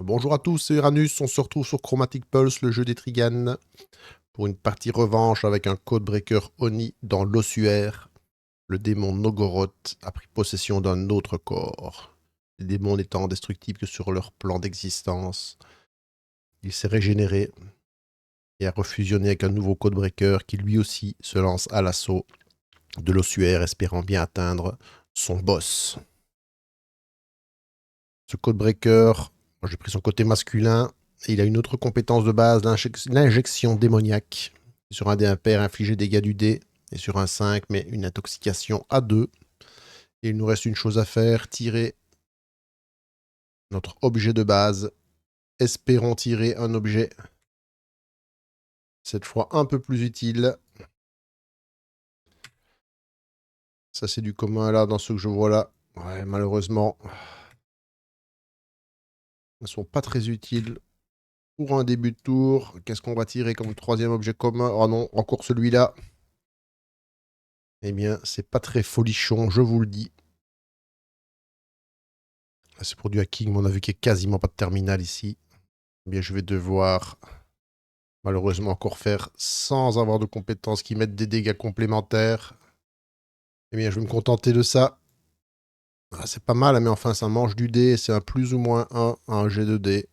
Bonjour à tous, c'est Uranus, on se retrouve sur Chromatic Pulse, le jeu des Triganes, pour une partie revanche avec un codebreaker Oni dans l'ossuaire. Le démon Nogoroth a pris possession d'un autre corps. Les démons n'étant indestructibles que sur leur plan d'existence. Il s'est régénéré et a refusionné avec un nouveau codebreaker qui lui aussi se lance à l'assaut de l'ossuaire, espérant bien atteindre son boss. Ce codebreaker, j'ai pris son côté masculin, et il a une autre compétence de base, l'injection démoniaque. Sur un dé impair, infliger dégâts du dé, et sur un 5, mais une intoxication à 2. Et il nous reste une chose à faire, tirer notre objet de base. Espérons tirer un objet, cette fois un peu plus utile. Ça c'est du commun là, dans ce que je vois là. Ouais, malheureusement, ils ne sont pas très utiles pour un début de tour. Qu'est-ce qu'on va tirer comme troisième objet commun? Oh non, encore celui-là. Eh bien, c'est pas très folichon, je vous le dis. C'est pour du hacking, mais on a vu qu'il n'y a quasiment pas de terminal ici. Eh bien, je vais devoir malheureusement encore faire sans avoir de compétences qui mettent des dégâts complémentaires. Eh bien, je vais me contenter de ça. Ah, c'est pas mal, mais enfin, ça mange du dé. C'est un plus ou moins 1 à un jet de dé.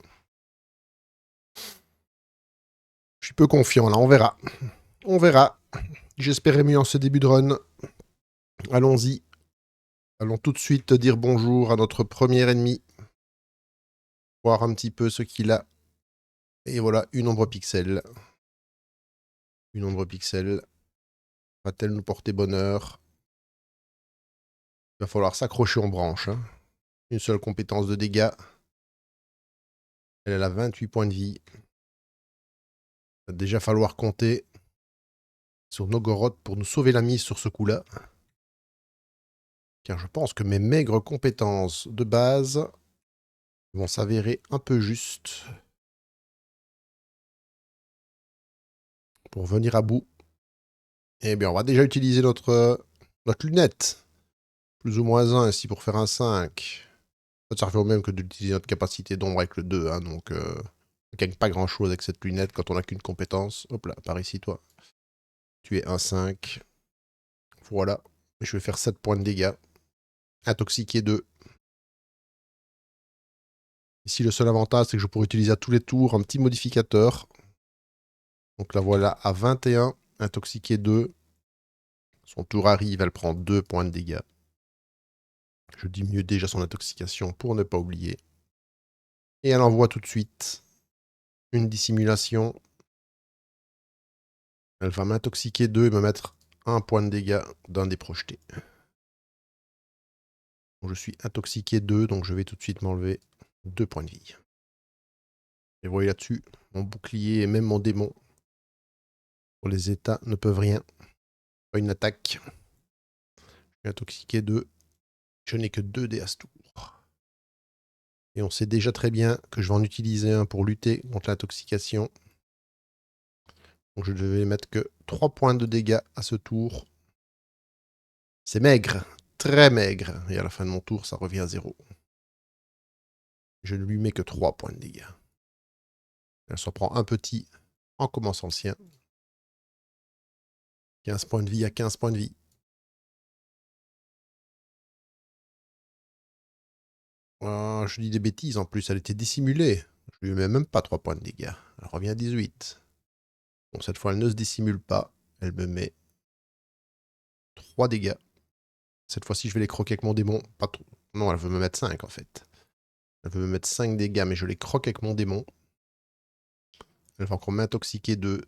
Je suis peu confiant là, on verra. On verra. J'espérais mieux en ce début de run. Allons-y. Allons tout de suite dire bonjour à notre premier ennemi. Voir un petit peu ce qu'il a. Et voilà, une ombre pixel. Une ombre pixel. Va-t-elle nous porter bonheur? Il va falloir s'accrocher en branche. Hein. Une seule compétence de dégâts. Elle a 28 points de vie. Il va déjà falloir compter sur Nogoroth pour nous sauver la mise sur ce coup-là. Car je pense que mes maigres compétences de base vont s'avérer un peu justes pour venir à bout. Eh bien, on va déjà utiliser notre lunette. Plus ou moins 1 ici pour faire un 5. Ça revient au même que d'utiliser notre capacité d'ombre avec le 2. Hein, donc, on ne gagne pas grand-chose avec cette lunette quand on n'a qu'une compétence. Hop là, par ici, toi. Tu es un 5. Voilà. Je vais faire 7 points de dégâts. Intoxiqué 2. Ici, le seul avantage, c'est que je pourrais utiliser à tous les tours un petit modificateur. Donc la voilà à 21. Intoxiqué 2. Son tour arrive, elle prend 2 points de dégâts. Je diminue déjà son intoxication pour ne pas oublier. Et elle envoie tout de suite une dissimulation. Elle va m'intoxiquer 2 et me mettre 1 point de dégâts d'un dé projeté. Je suis intoxiqué 2, donc je vais tout de suite m'enlever 2 points de vie. Et vous voyez là-dessus, mon bouclier et même mon démon, pour les états, ne peuvent rien. Pas une attaque. Je suis intoxiqué 2. Je n'ai que 2 dés à ce tour. Et on sait déjà très bien que je vais en utiliser un pour lutter contre l'intoxication. Donc je ne vais mettre que 3 points de dégâts à ce tour. C'est maigre, très maigre. Et à la fin de mon tour, ça revient à 0. Je ne lui mets que 3 points de dégâts. Elle s'en prend un petit en commençant le sien. 15 points de vie à 15 points de vie. Je dis des bêtises en plus, elle était dissimulée. Je lui mets même pas 3 points de dégâts. Elle revient à 18. Bon, cette fois, elle ne se dissimule pas. Elle me met 3 dégâts. Cette fois-ci, je vais les croquer avec mon démon. Pas trop. Non, elle veut me mettre 5 en fait. Elle veut me mettre 5 dégâts, mais je les croque avec mon démon. Elle va encore m'intoxiquer 2.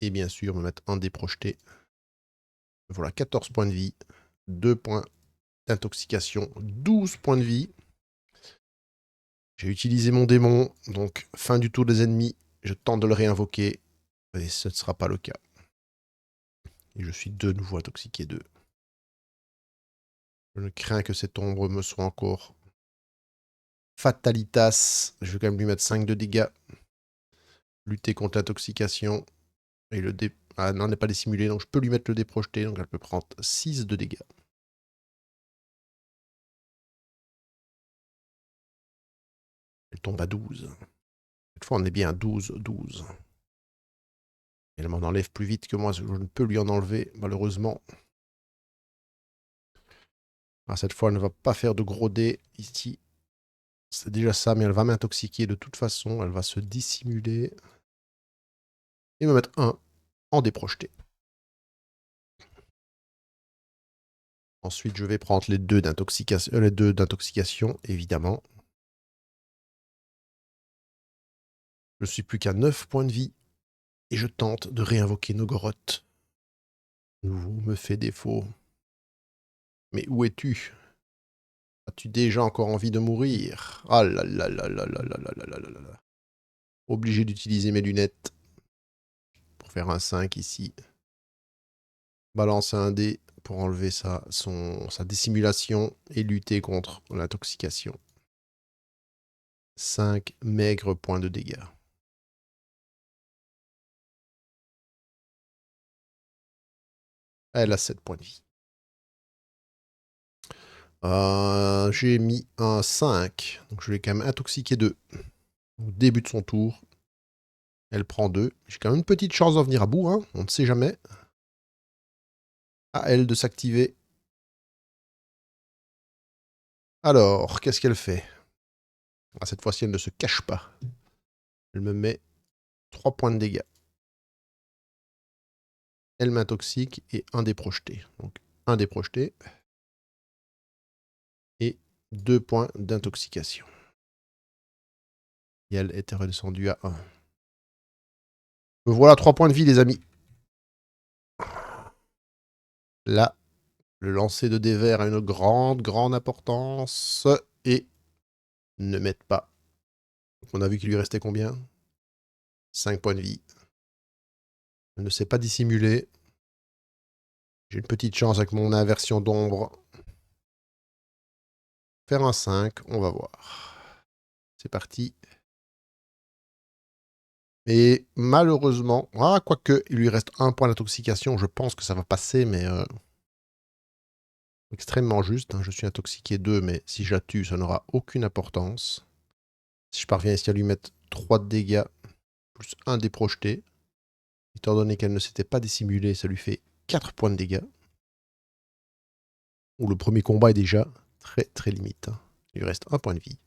Et bien sûr, me mettre un dé projeté. Voilà, 14 points de vie. 2 points d'intoxication. 12 points de vie. J'ai utilisé mon démon. Donc, fin du tour des ennemis. Je tente de le réinvoquer. Et ce ne sera pas le cas. Et je suis de nouveau intoxiqué 2. Je crains que cette ombre me soit encore fatalitas. Je vais quand même lui mettre 5 de dégâts. Lutter contre l'intoxication. Et le dé... Ah non, n'est pas dissimulé, donc je peux lui mettre le dé projeté. Donc elle peut prendre 6 de dégâts. tombe à 12. Cette fois, on est bien à 12, 12. Elle m'en enlève plus vite que moi, je ne peux lui en enlever, malheureusement. Ah, cette fois, elle ne va pas faire de gros dés ici. C'est déjà ça, mais elle va m'intoxiquer de toute façon. Elle va se dissimuler. Et me mettre un en déprojeté. Ensuite, je vais prendre les deux d'intoxication, évidemment. Je suis plus qu'à 9 points de vie. Et je tente de réinvoquer Nogoroth. Nouveau me fait défaut. Mais où es-tu? As-tu déjà encore envie de mourir? Ah là là là là là là là là là là là. Obligé d'utiliser mes lunettes. Pour faire un 5 ici. Balancer un dé pour enlever sa dissimulation et lutter contre l'intoxication. 5 maigres points de dégâts. Elle a 7 points de vie. J'ai mis un 5. Donc je vais quand même intoxiquer 2. Au début de son tour. Elle prend 2. J'ai quand même une petite chance d'en venir à bout. Hein. On ne sait jamais. À elle de s'activer. Alors, qu'est-ce qu'elle fait? Cette fois-ci, elle ne se cache pas. Elle me met 3 points de dégâts. Elle m'intoxique et un dé projeté. Donc, un dé projeté. Et 2 points d'intoxication. Et elle était redescendue à 1. Me voilà 3 points de vie, les amis. Là, le lancer de dés verts a une grande importance. Et ne m'aide pas. Donc on a vu qu'il lui restait combien? 5 points de vie. Elle ne s'est pas dissimulée. J'ai une petite chance avec mon inversion d'ombre. Faire un 5, on va voir. C'est parti. Et malheureusement, quoique, il lui reste 1 point d'intoxication. Je pense que ça va passer, mais extrêmement juste. Hein. Je suis intoxiqué 2, mais si je la tue, ça n'aura aucune importance. Si je parviens ici à lui mettre 3 de dégâts, plus 1 dé projeté, étant donné qu'elle ne s'était pas dissimulée, ça lui fait 4 points de dégâts. Où le premier combat est déjà très limite. Hein. Il lui reste 1 point de vie.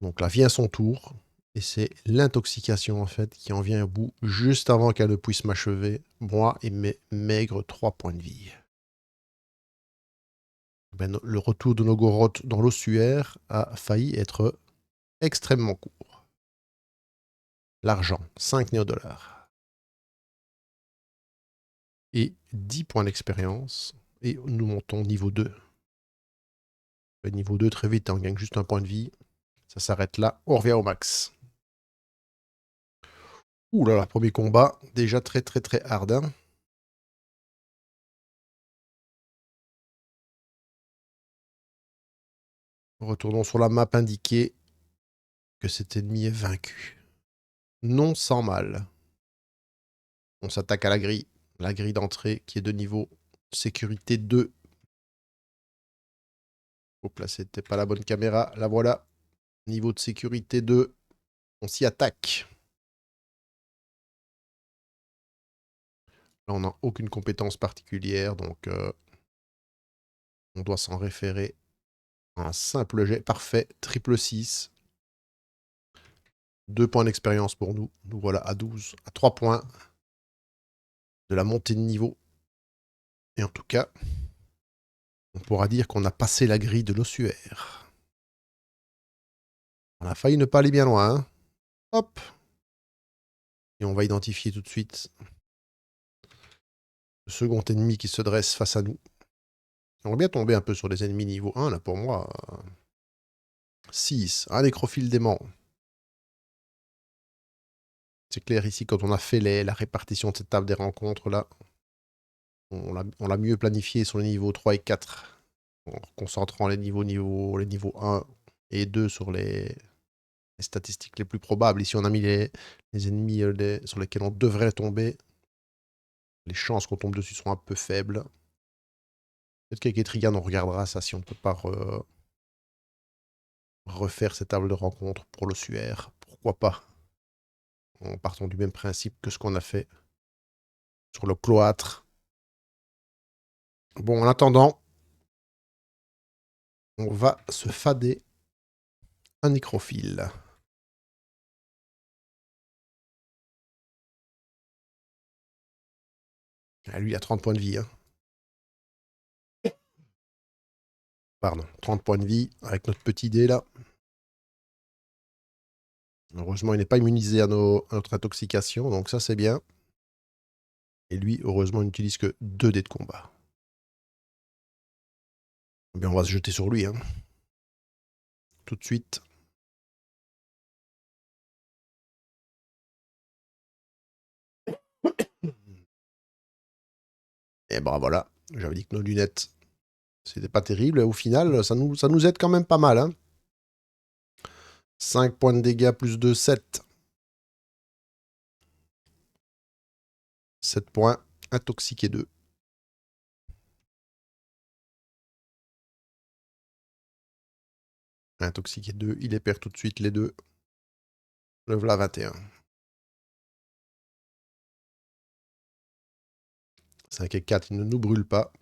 Donc là vient son tour. Et c'est l'intoxication en fait qui en vient au bout juste avant qu'elle ne puisse m'achever, moi et mes maigres 3 points de vie. Ben, le retour de Nogoroth dans l'ossuaire a failli être extrêmement court. L'argent, 5 néodollars. Et 10 points d'expérience. Et nous montons niveau 2. Niveau 2 très vite, on gagne juste 1 point de vie. Ça s'arrête là, on revient au max. Ouh là là, premier combat, déjà très hard. Hein. Retournons sur la map indiquée que cet ennemi est vaincu. Non sans mal. On s'attaque à la grille d'entrée qui est de niveau sécurité 2. Hop là, c'était pas la bonne caméra, la voilà. Niveau de sécurité 2, on s'y attaque. Là, on n'a aucune compétence particulière, donc on doit s'en référer à un simple jet. Parfait, triple 6. 2 points d'expérience pour nous. Nous voilà à 12, à 3 points de la montée de niveau. Et en tout cas, on pourra dire qu'on a passé la grille de l'ossuaire. On a failli ne pas aller bien loin. Hein. Hop. Et on va identifier tout de suite le second ennemi qui se dresse face à nous. On va bien tomber un peu sur des ennemis niveau 1, là, pour moi. 6, un nécrophile dément. C'est clair, ici, quand on a fait la répartition de cette table des rencontres, là, on l'a mieux planifié sur les niveaux 3 et 4, en concentrant les niveaux 1 et 2 sur les statistiques les plus probables. Ici, on a mis les ennemis sur lesquels on devrait tomber. Les chances qu'on tombe dessus sont un peu faibles. Peut-être qu'avec Etrigan, on regardera ça si on ne peut pas refaire cette table de rencontre pour l'ossuaire. Pourquoi pas? En partant du même principe que ce qu'on a fait sur le cloître. Bon, en attendant, on va se fader un nécrophile. Ah, lui, il a 30 points de vie. Hein. Pardon, 30 points de vie avec notre petit dé là. Heureusement, il n'est pas immunisé à notre intoxication, donc ça c'est bien. Et lui, heureusement, il n'utilise que 2 dés de combat. Eh bien, on va se jeter sur lui, hein. Tout de suite. Et ben voilà, j'avais dit que nos lunettes, c'était pas terrible. Au final, ça nous aide quand même pas mal. Hein. 5 points de dégâts plus 2, 7. 7 points, intoxiqué 2. Intoxiqué 2, il les perd tout de suite les deux. Le voilà 21. 5 et 4, il ne nous brûle pas.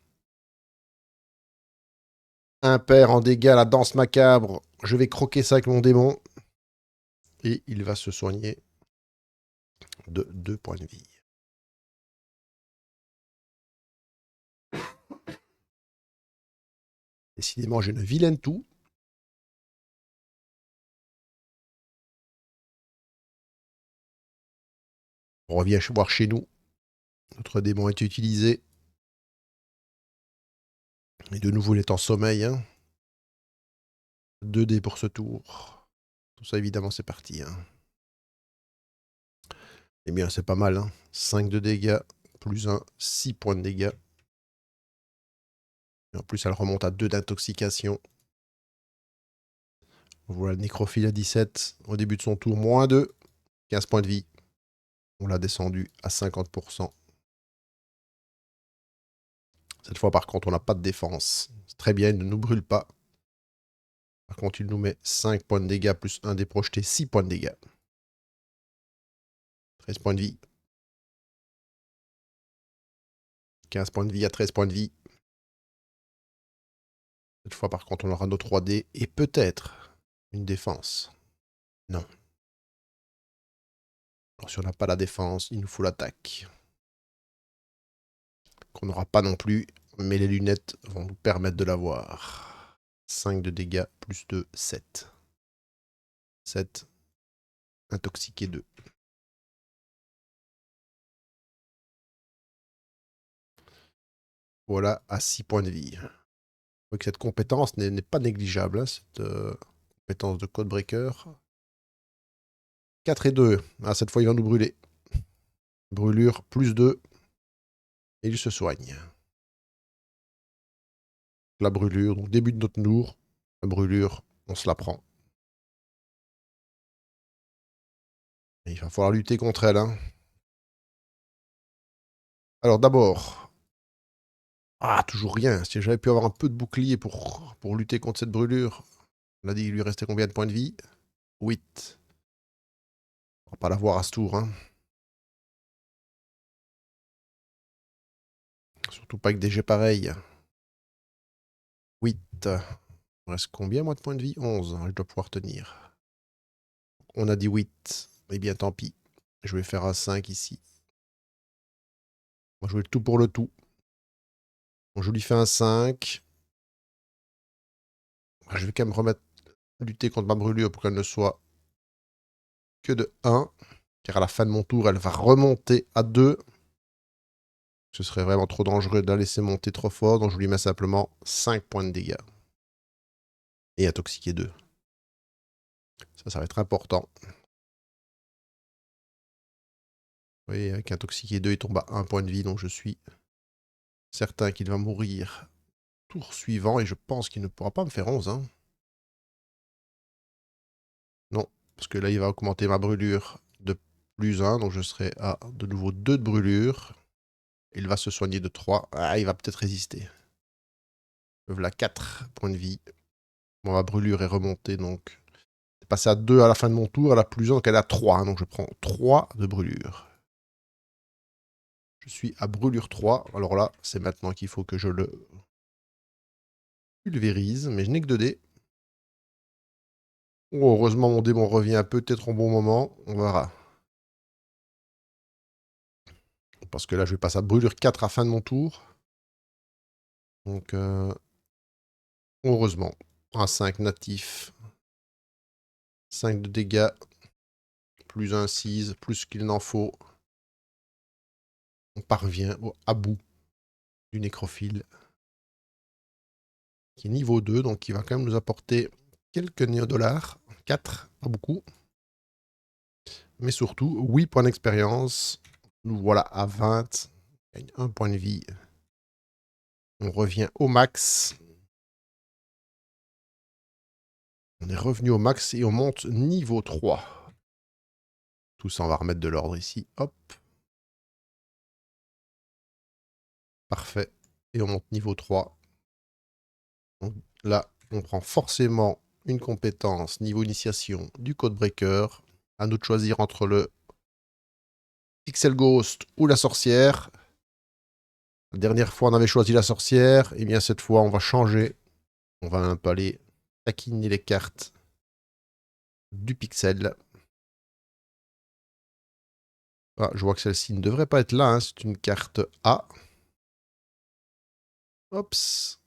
Impair en dégâts, la danse macabre. Je vais croquer ça avec mon démon. Et il va se soigner de 2 points de vie. Décidément, j'ai une vilaine toux. On revient voir chez nous. Notre démon est utilisé. Et de nouveau, il est en sommeil. Hein. 2 dés pour ce tour. Tout ça, évidemment, c'est parti. Hein. Eh bien, c'est pas mal. Hein. 5 de dégâts, plus 1, 6 points de dégâts. Et en plus, elle remonte à 2 d'intoxication. Voilà le nécrophile à 17. Au début de son tour, moins 2. 15 points de vie. On l'a descendu à 50%. Cette fois, par contre, on n'a pas de défense. C'est très bien, il ne nous brûle pas. Par contre, il nous met 5 points de dégâts plus 1 des projetés, 6 points de dégâts. 13 points de vie. 15 points de vie à 13 points de vie. Cette fois, par contre, on aura nos 3D et peut-être une défense. Non. Alors, si on n'a pas la défense, il nous faut l'attaque. Qu'on n'aura pas non plus, mais les lunettes vont nous permettre de l'avoir. 5 de dégâts plus 2, 7. 7. Intoxiqué 2. Voilà, à 6 points de vie. Donc cette compétence n'est pas négligeable, hein, cette compétence de Codebreaker. 4 et 2. Ah, cette fois, il va nous brûler. Brûlure, plus 2. Et il se soigne. La brûlure, donc début de notre tour. La brûlure, on se la prend. Et il va falloir lutter contre elle. Hein. Alors d'abord... Ah, toujours rien. Si j'avais pu avoir un peu de bouclier pour lutter contre cette brûlure. On a dit qu'il lui restait combien de points de vie? 8. On va pas l'avoir à ce tour. Hein. Surtout pas avec des jets pareils. 8. Il me reste combien, moi, de points de vie? 11. Je dois pouvoir tenir. On a dit 8. Eh bien, tant pis. Je vais faire un 5 ici. On va jouer le tout pour le tout. Bon, je lui fais un 5. Je vais quand même lutter contre ma brûlure pour qu'elle ne soit que de 1. Car à la fin de mon tour, elle va remonter à 2. Ce serait vraiment trop dangereux de la laisser monter trop fort. Donc je lui mets simplement 5 points de dégâts. Et intoxiquer 2. Ça va être important. Vous voyez, avec intoxiqué 2, il tombe à 1 point de vie. Donc je suis certain qu'il va mourir tour suivant. Et je pense qu'il ne pourra pas me faire 11. Hein. Non, parce que là, il va augmenter ma brûlure de plus 1. Donc je serai à de nouveau 2 de brûlure. Il va se soigner de 3. Ah, il va peut-être résister. Voilà 4 points de vie. Bon, ma brûlure est remontée, donc Passer à 2 à la fin de mon tour, elle a plus 1, donc elle est à 3. Donc je prends 3 de brûlure. Je suis à brûlure 3. Alors là, c'est maintenant qu'il faut que je le pulvérise, mais je n'ai que 2 dés. Oh, heureusement, mon démon revient peut-être au bon moment. On verra. Parce que là, je vais passer à brûlure 4 à la fin de mon tour. Donc, heureusement, un 5 natif. 5 de dégâts. Plus un 6, plus qu'il n'en faut. On parvient à bout du nécrophile. Qui est niveau 2, donc qui va quand même nous apporter quelques néodollars. 4, pas beaucoup. Mais surtout, 8 points d'expérience. Nous voilà à 20. On gagne 1 point de vie. On revient au max. On est revenu au max et on monte niveau 3. Tout ça, on va remettre de l'ordre ici. Hop. Parfait. Et on monte niveau 3. Donc là, on prend forcément une compétence niveau initiation du Codebreaker. À nous de choisir entre le Pixel Ghost ou la sorcière. La dernière fois, on avait choisi la sorcière. Et bien cette fois, on va changer. On va un peu aller taquiner les cartes du pixel. Ah, je vois que celle-ci ne devrait pas être là. Hein. C'est une carte A. Oups.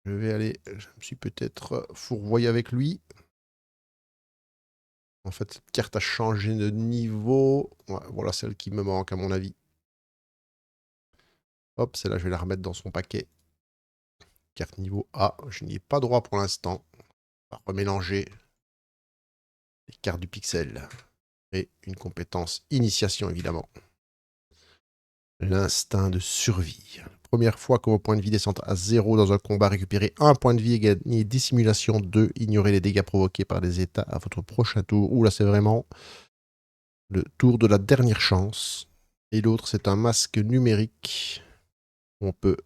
Je vais aller... Je me suis peut-être fourvoyé avec lui. En fait, cette carte a changé de niveau. Ouais, voilà celle qui me manque, à mon avis. Hop, celle-là, je vais la remettre dans son paquet. Carte niveau A. Je n'y ai pas droit pour l'instant. On va remélanger les cartes du pixel. Et une compétence initiation, évidemment. L'instinct de survie. Première fois que vos points de vie descendent à 0 dans un combat, récupérez un point de vie et gagnez dissimulation 2. Ignorez les dégâts provoqués par les états à votre prochain tour. Ouh là, c'est vraiment le tour de la dernière chance. Et l'autre, c'est un masque numérique. On peut,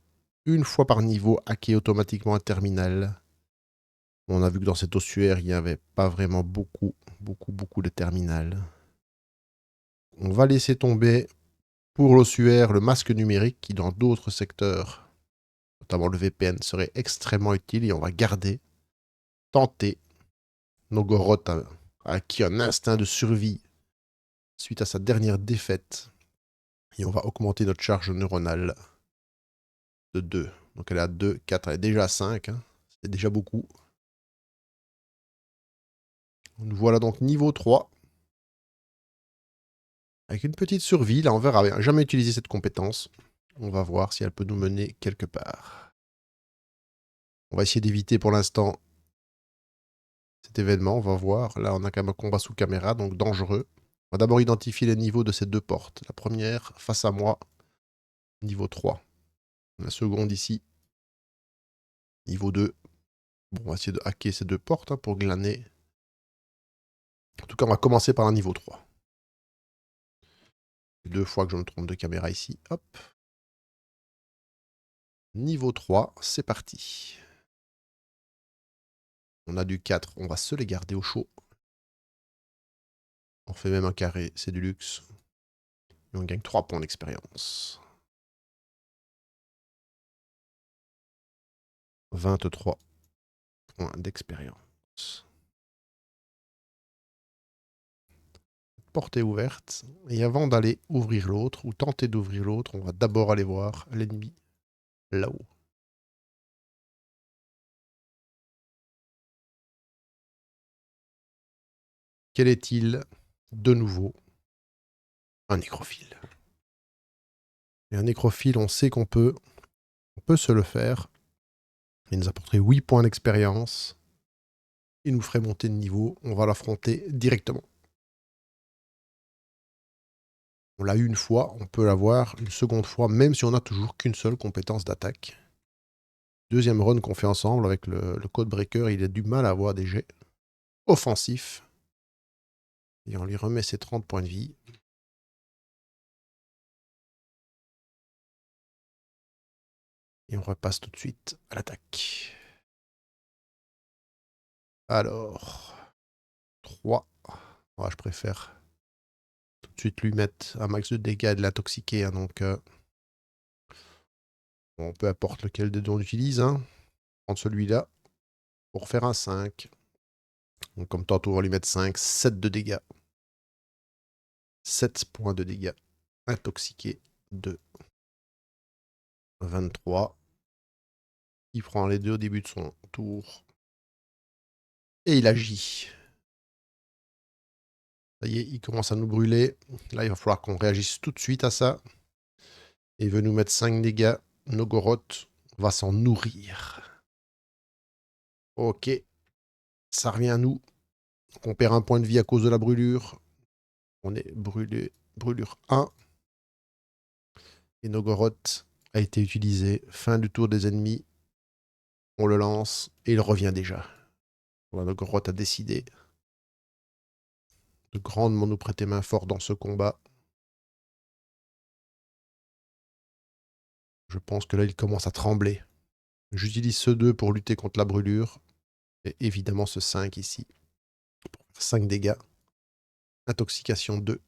une fois par niveau, hacker automatiquement un terminal. On a vu que dans cet ossuaire, il n'y avait pas vraiment beaucoup de terminal. On va laisser tomber pour l'ossuaire le masque numérique qui, dans d'autres secteurs, notamment le VPN, serait extrêmement utile et on va garder, tenter. Nogoroth a acquis un instinct de survie suite à sa dernière défaite et on va augmenter notre charge neuronale de 2. Donc elle est à 2, 4, elle est déjà à 5. Hein. C'est déjà beaucoup. Nous voilà donc niveau 3. Avec une petite survie, là on verra bien. Jamais utilisé cette compétence. On va voir si elle peut nous mener quelque part. On va essayer d'éviter pour l'instant cet événement. On va voir. Là on a quand même un combat sous caméra, donc dangereux. On va d'abord identifier les niveaux de ces deux portes. La première, face à moi, niveau 3. La seconde ici, niveau 2. Bon, on va essayer de hacker ces deux portes pour glaner. En tout cas, on va commencer par un niveau 3. 2 fois que je me trompe de caméra ici. Hop. Niveau 3, c'est parti. On a du 4, on va se les garder au chaud. On fait même un carré, c'est du luxe. Et on gagne 3 points d'expérience. 23 points d'expérience. Porte est ouverte. Et avant d'aller ouvrir l'autre, ou tenter d'ouvrir l'autre, on va d'abord aller voir l'ennemi là-haut. Quel est-il de nouveau? Un nécrophile. Et un nécrophile, on sait qu'on peut se le faire. Il nous apporterait 8 points d'expérience. Il nous ferait monter de niveau. On va l'affronter directement. On l'a eu une fois, on peut l'avoir une seconde fois, même si on n'a toujours qu'une seule compétence d'attaque. Deuxième run qu'on fait ensemble avec le Codebreaker, il a du mal à avoir des jets offensifs. Et on lui remet ses 30 points de vie. Et on repasse tout de suite à l'attaque. Alors, 3. Ouais, je préfère tout de suite lui mettre un max de dégâts et de l'intoxiquer. Hein, donc, bon, peu importe lequel des deux on utilise. Hein. Prendre celui-là pour faire un 5. Donc, comme tantôt, on va lui mettre 5, 7 de dégâts. 7 points de dégâts. Intoxiqué de 23. Il prend les deux au début de son tour. Et il agit. Ça y est, il commence à nous brûler. Là, il va falloir qu'on réagisse tout de suite à ça. Et il veut nous mettre 5 dégâts. Nogoroth va s'en nourrir. Ok. Ça revient à nous. On perd un point de vie à cause de la brûlure. On est brûlé. Brûlure 1. Et Nogoroth a été utilisé. Fin du tour des ennemis. On le lance. Et il revient déjà. Nogoroth a décidé de grandement nous prêter main forte dans ce combat. Je pense que là, il commence à trembler. J'utilise ce 2 pour lutter contre la brûlure. Et évidemment ce 5 ici. Pour faire 5 dégâts. Intoxication 2.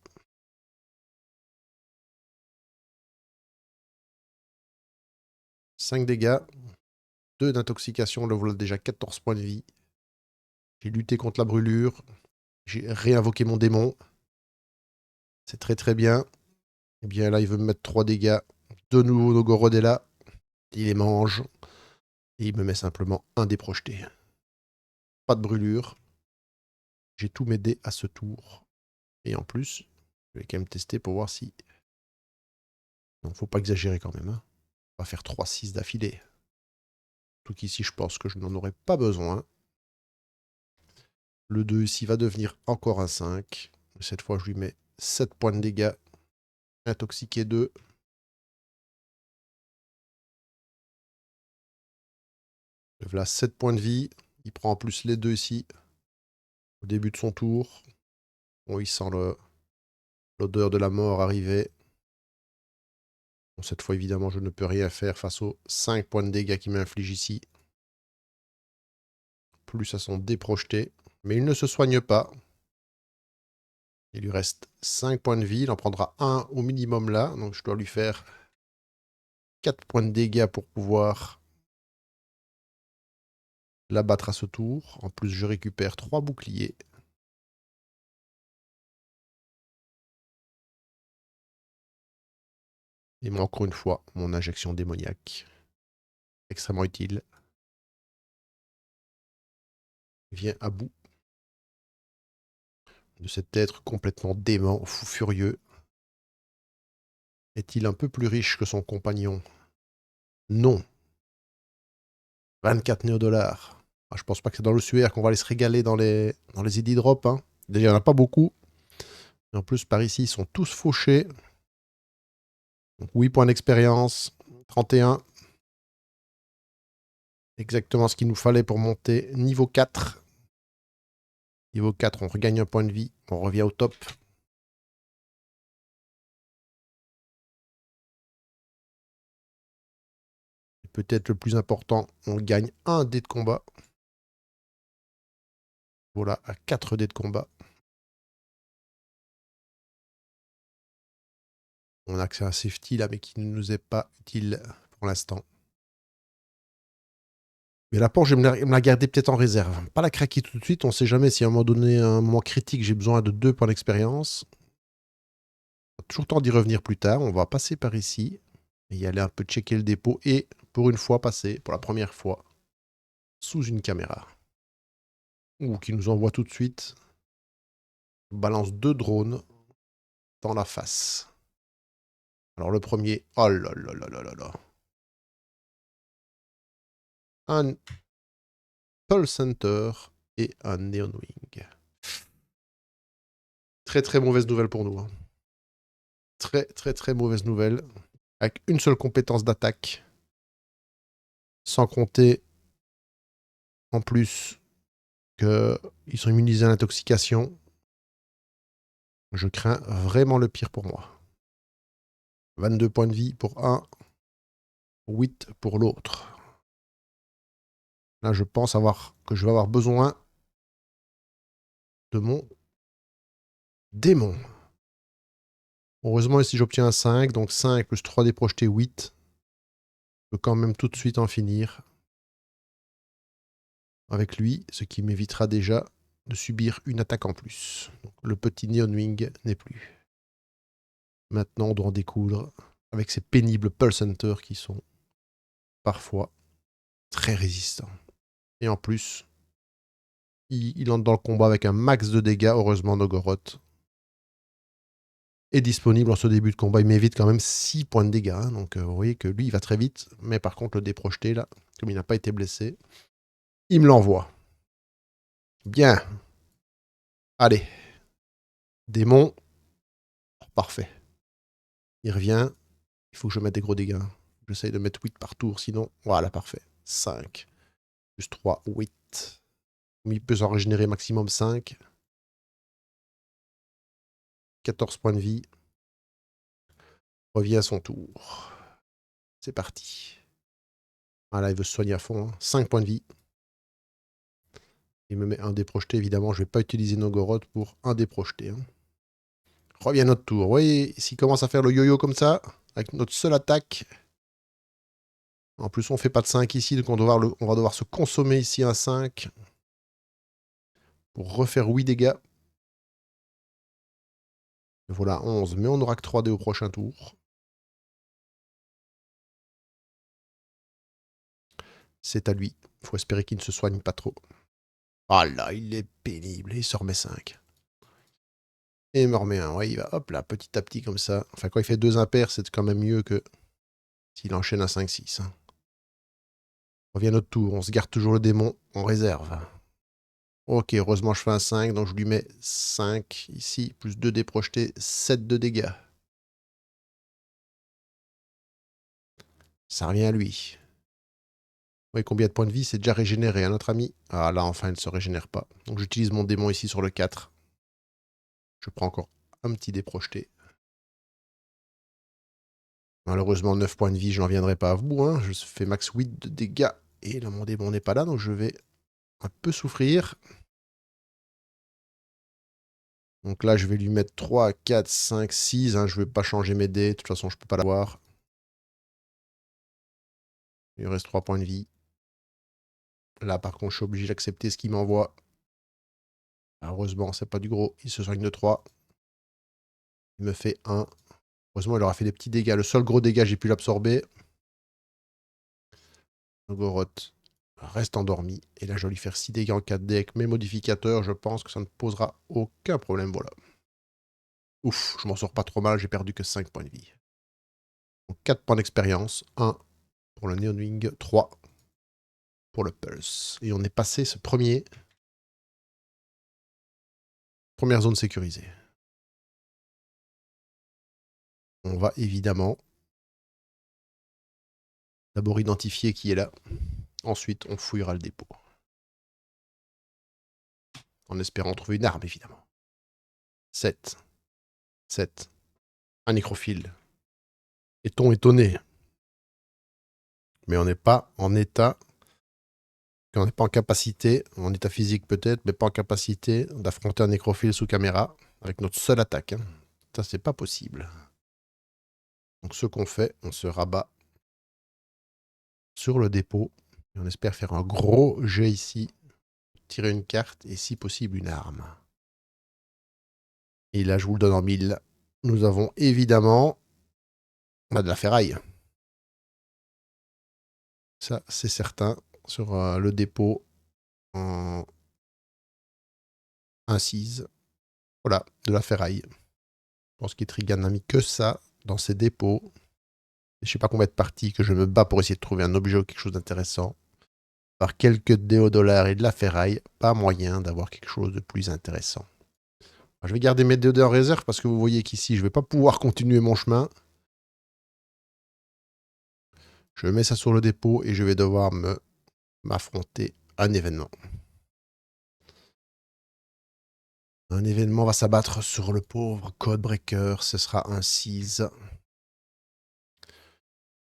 5 dégâts. 2 d'intoxication. Le voilà déjà 14 points de vie. J'ai lutté contre la brûlure. J'ai réinvoqué mon démon. C'est très très bien. Et bien là, il veut me mettre 3 dégâts. De nouveau, Nogorod est là. Il les mange. Et il me met simplement un dé projeté. Pas de brûlure. J'ai tous mes dés à ce tour. Et en plus, je vais quand même tester pour voir si... Non, faut pas exagérer quand même. Hein. On va faire 3-6 d'affilée. Tout qu'ici, je pense que je n'en aurai pas besoin. Le 2 ici va devenir encore un 5. Cette fois, je lui mets 7 points de dégâts. Intoxiqué 2. Voilà 7 points de vie. Il prend en plus les 2 ici. Au début de son tour. Bon, il sent l'odeur de la mort arriver. Bon, cette fois, évidemment, je ne peux rien faire face aux 5 points de dégâts qu'il m'inflige ici. Plus à son dé projeté. Mais il ne se soigne pas. Il lui reste 5 points de vie. Il en prendra un au minimum là. Donc je dois lui faire 4 points de dégâts pour pouvoir l'abattre à ce tour. En plus, je récupère 3 boucliers. Et moi, encore une fois, mon injection démoniaque. Extrêmement utile. Vient à bout de cet être complètement dément, fou furieux. Est-il un peu plus riche que son compagnon? Non. 24 néodollars. Ah, je pense pas que c'est dans le suaire qu'on va aller se régaler dans les ID Drop. Hein. Déjà, il n'y en a pas beaucoup. Et en plus, par ici, ils sont tous fauchés. Donc, 8 points d'expérience. 31. Exactement ce qu'il nous fallait pour monter niveau 4. Niveau 4, on regagne un point de vie. On revient au top. Peut-être le plus important, on gagne un dé de combat. Voilà, à 4 dés de combat. On a accès à un safety là, mais qui ne nous est pas utile pour l'instant. Mais la Porsche, je vais me la garder peut-être en réserve. Pas la craquer tout de suite. On ne sait jamais si à un moment donné, un moment critique, j'ai besoin de 2 points d'expérience. On a toujours le temps d'y revenir plus tard. On va passer par ici. Et y aller un peu checker le dépôt. Et pour une fois, passer, pour la première fois, sous une caméra. Ou qui nous envoie tout de suite. Balance 2 drones dans la face. Alors le premier, oh là là là là là là. Un Pulse Center et un Neon Wing. Très très mauvaise nouvelle pour nous. Hein. Très très très mauvaise nouvelle. Avec une seule compétence d'attaque. Sans compter en plus qu'ils sont immunisés à l'intoxication. Je crains vraiment le pire pour moi. 22 points de vie pour un. 8 pour l'autre. Là, je pense que je vais avoir besoin de mon démon. Heureusement, ici, j'obtiens un 5. Donc 5 plus 3 dés projetés, 8. Je peux quand même tout de suite en finir avec lui, ce qui m'évitera déjà de subir une attaque en plus. Donc, le petit Neon Wing n'est plus. Maintenant, on doit en découdre avec ces pénibles Pulse Hunters qui sont parfois très résistants. Et en plus, il entre dans le combat avec un max de dégâts. Heureusement, Nogoroth est disponible en ce début de combat. Il m'évite quand même 6 points de dégâts. Hein. Donc, vous voyez que lui, il va très vite. Mais par contre, le déprojeté, là, comme il n'a pas été blessé, il me l'envoie. Bien. Allez. Démon. Parfait. Il revient. Il faut que je mette des gros dégâts. J'essaye de mettre 8 par tour, sinon... Voilà, parfait. 5. Plus 3, 8. Il peut s'en régénérer maximum 5. 14 points de vie. Revient à son tour. C'est parti. Voilà, il veut se soigner à fond. Hein. 5 points de vie. Il me met un dé projeté. Évidemment, je ne vais pas utiliser Nogoroth pour un dé projeté. Hein. Revient à notre tour. Vous voyez, s'il commence à faire le yo-yo comme ça, avec notre seule attaque. En plus, on ne fait pas de 5 ici, donc on va devoir se consommer ici un 5 pour refaire 8 dégâts. Et voilà, 11. Mais on n'aura que 3 dés au prochain tour. C'est à lui. Il faut espérer qu'il ne se soigne pas trop. Ah là, il est pénible. Il se remet 5. Et il me remet un. Ouais, il va hop là, petit à petit comme ça. Enfin, quand il fait 2 impairs, c'est quand même mieux que s'il enchaîne un 5-6. Hein. On revient à notre tour. On se garde toujours le démon en réserve. Ok, heureusement, je fais un 5. Donc, je lui mets 5 ici. Plus 2 dés projetés. 7 de dégâts. Ça revient à lui. Oui, combien de points de vie? C'est déjà régénéré, hein, notre ami. Ah là, enfin, il ne se régénère pas. Donc, j'utilise mon démon ici sur le 4. Je prends encore un petit dé projeté. Malheureusement, 9 points de vie, je n'en viendrai pas à bout. Hein. Je fais max 8 de dégâts. Et là, mon démon n'est pas là, donc je vais un peu souffrir. Donc là, je vais lui mettre 3, 4, 5, 6. Hein. Je ne vais pas changer mes dés. De toute façon, je ne peux pas l'avoir. Il reste 3 points de vie. Là, par contre, je suis obligé d'accepter ce qu'il m'envoie. Heureusement, c'est pas du gros. Il se soigne de 3. Il me fait 1. Heureusement, il aura fait des petits dégâts. Le seul gros dégât, j'ai pu l'absorber. Nogoroth reste endormi. Et là, je vais lui faire 6 dégâts en 4D avec mes modificateurs. Je pense que ça ne posera aucun problème. Voilà. Ouf, je m'en sors pas trop mal. J'ai perdu que 5 points de vie. Donc 4 points d'expérience. 1 pour le Neon Wing. 3 pour le Pulse. Et on est passé ce première zone sécurisée. On va évidemment d'abord identifier qui est là. Ensuite, on fouillera le dépôt. En espérant trouver une arme, évidemment. 7. 7. Un nécrophile. Est-on étonné? Mais on n'est pas en état... On n'est pas en capacité, en état physique peut-être, mais pas en capacité d'affronter un nécrophile sous caméra avec notre seule attaque. Hein. Ça, c'est pas possible. Donc, ce qu'on fait, on se rabat sur le dépôt. Et on espère faire un gros jet ici, tirer une carte et, si possible, une arme. Et là, je vous le donne en 1000. Nous avons évidemment de la ferraille. Ça, c'est certain. Sur le dépôt en incise. Voilà, de la ferraille. Je pense qu'Etrigan n'a mis que ça dans ses dépôts. Je ne sais pas combien de parties que je me bats pour essayer de trouver un objet ou quelque chose d'intéressant. Par quelques déodollars et de la ferraille, pas moyen d'avoir quelque chose de plus intéressant. Alors, je vais garder mes déodars en réserve parce que vous voyez qu'ici, je ne vais pas pouvoir continuer mon chemin. Je mets ça sur le dépôt et je vais devoir m'affronter à un événement. Un événement va s'abattre sur le pauvre Codebreaker. Ce sera un 6.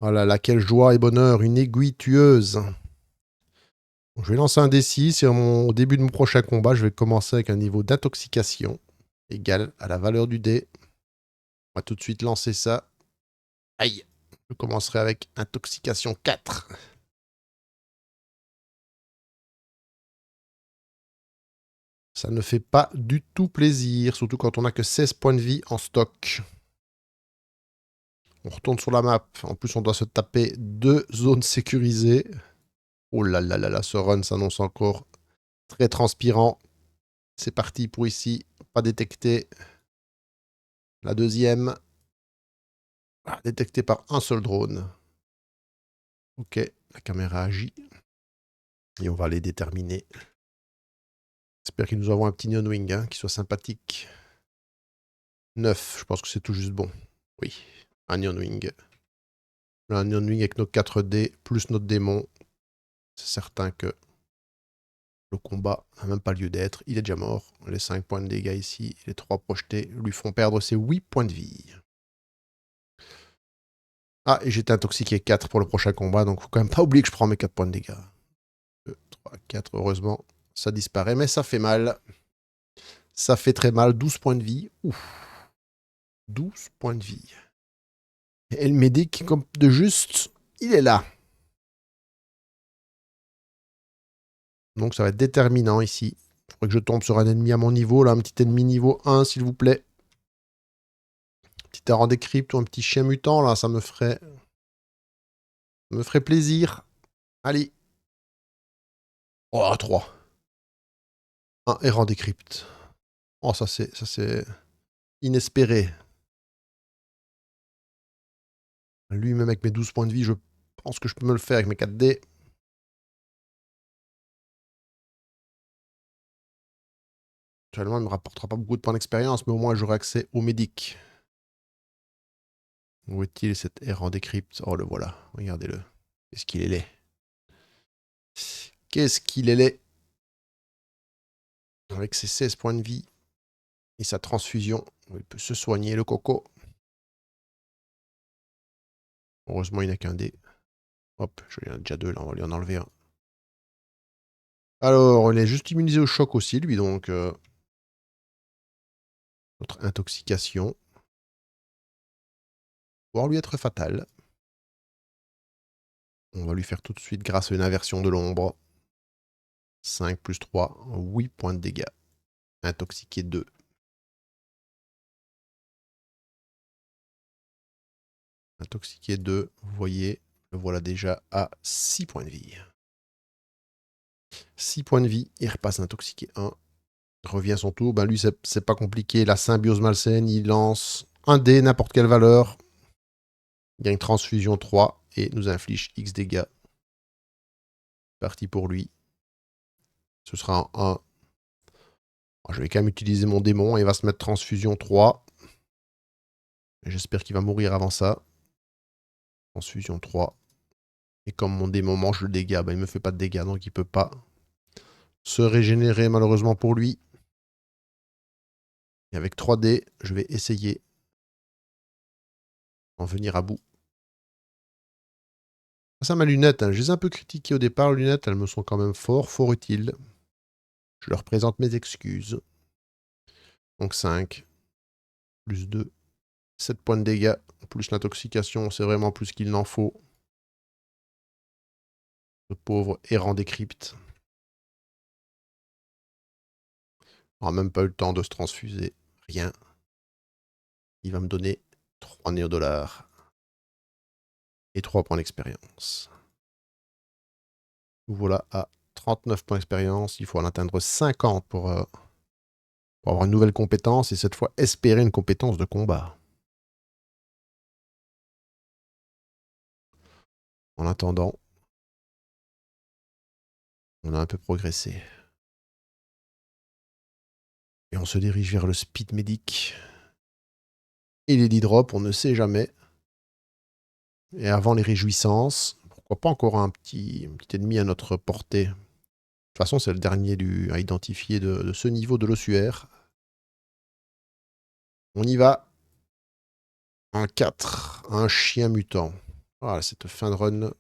Voilà, laquelle joie et bonheur, une aiguille tueuse. Je vais lancer un D6 et au début de mon prochain combat, je vais commencer avec un niveau d'intoxication égal à la valeur du dé. On va tout de suite lancer ça. Aïe. Je commencerai avec intoxication 4. Ça ne fait pas du tout plaisir, surtout quand on n'a que 16 points de vie en stock. On retourne sur la map. En plus, on doit se taper 2 zones sécurisées. Oh là là là là, ce run s'annonce encore très transpirant. C'est parti pour ici. Pas détecté. La deuxième. Détectée par un seul drone. Ok, la caméra agit. Et on va les déterminer. J'espère que nous avons un petit Neon Wing qui soit sympathique. 9, je pense que c'est tout juste bon. Oui, un Neon Wing. Un Neon Wing avec nos 4 dés plus notre démon. C'est certain que le combat n'a même pas lieu d'être. Il est déjà mort. Les 5 points de dégâts ici, les 3 projetés lui font perdre ses 8 points de vie. Ah, et j'étais intoxiqué 4 pour le prochain combat, donc faut quand même pas oublier que je prends mes 4 points de dégâts. 2, 3, 4, heureusement, ça disparaît, mais ça fait mal. Ça fait très mal, 12 points de vie. Ouf. 12 points de vie. Et le médic, comme de juste, il est là. Donc ça va être déterminant ici. Il faudrait que je tombe sur un ennemi à mon niveau, là, un petit ennemi niveau 1, s'il vous plaît. Petit errant des cryptes ou un petit chien mutant, là, ça me ferait plaisir. Allez. Oh, 3. Un errant des cryptes. Oh, ça c'est inespéré. Lui-même avec mes 12 points de vie, je pense que je peux me le faire avec mes 4 dés. Actuellement, il ne me rapportera pas beaucoup de points d'expérience, mais au moins j'aurai accès au médic. Où est-il cet errant des cryptes? Oh, le voilà. Regardez-le. Qu'est-ce qu'il est laid. Qu'est-ce qu'il est laid. Avec ses 16 points de vie et sa transfusion, il peut se soigner, le coco. Heureusement, il n'a qu'un dé. Hop, il y en a déjà 2, là, on va lui en enlever un. Alors, il est juste immunisé au choc aussi, lui, donc... notre intoxication. Pouvoir lui être fatale. On va lui faire tout de suite grâce à une inversion de l'ombre. 5 plus 3, 8 points de dégâts. Intoxiqué 2. Intoxiqué 2, vous voyez, le voilà déjà à 6 points de vie. 6 points de vie, il repasse intoxiqué 1. Revient son tour, ben lui c'est pas compliqué, la symbiose malsaine, il lance un dé, n'importe quelle valeur. Il gagne transfusion 3 et nous inflige X dégâts. Parti pour lui. Ce sera un 1. Je vais quand même utiliser mon démon, il va se mettre transfusion 3. J'espère qu'il va mourir avant ça. Transfusion 3. Et comme mon démon mange le dégât, ben il ne me fait pas de dégâts, donc il ne peut pas se régénérer malheureusement pour lui. Et avec 3 dés, je vais essayer d'en venir à bout. Ça, ma lunette, je les ai un peu critiquées au départ, les lunettes, elles me sont quand même fort utiles. Je leur présente mes excuses. Donc 5, plus 2, 7 points de dégâts, plus l'intoxication, c'est vraiment plus qu'il n'en faut. Le pauvre errant des cryptes. On n'a même pas eu le temps de se transfuser. Rien. Il va me donner 3 néodollars. Et 3 points d'expérience. Nous voilà à 39 points d'expérience. Il faut en atteindre 50 pour avoir une nouvelle compétence et cette fois espérer une compétence de combat. En attendant, on a un peu progressé. Et on se dirige vers le speed medic. Et les 10 drops, on ne sait jamais. Et avant les réjouissances, pourquoi pas encore un petit ennemi à notre portée. De toute façon, c'est le dernier à identifier de ce niveau de l'ossuaire. On y va. Un 4, un chien mutant. Voilà, cette fin de run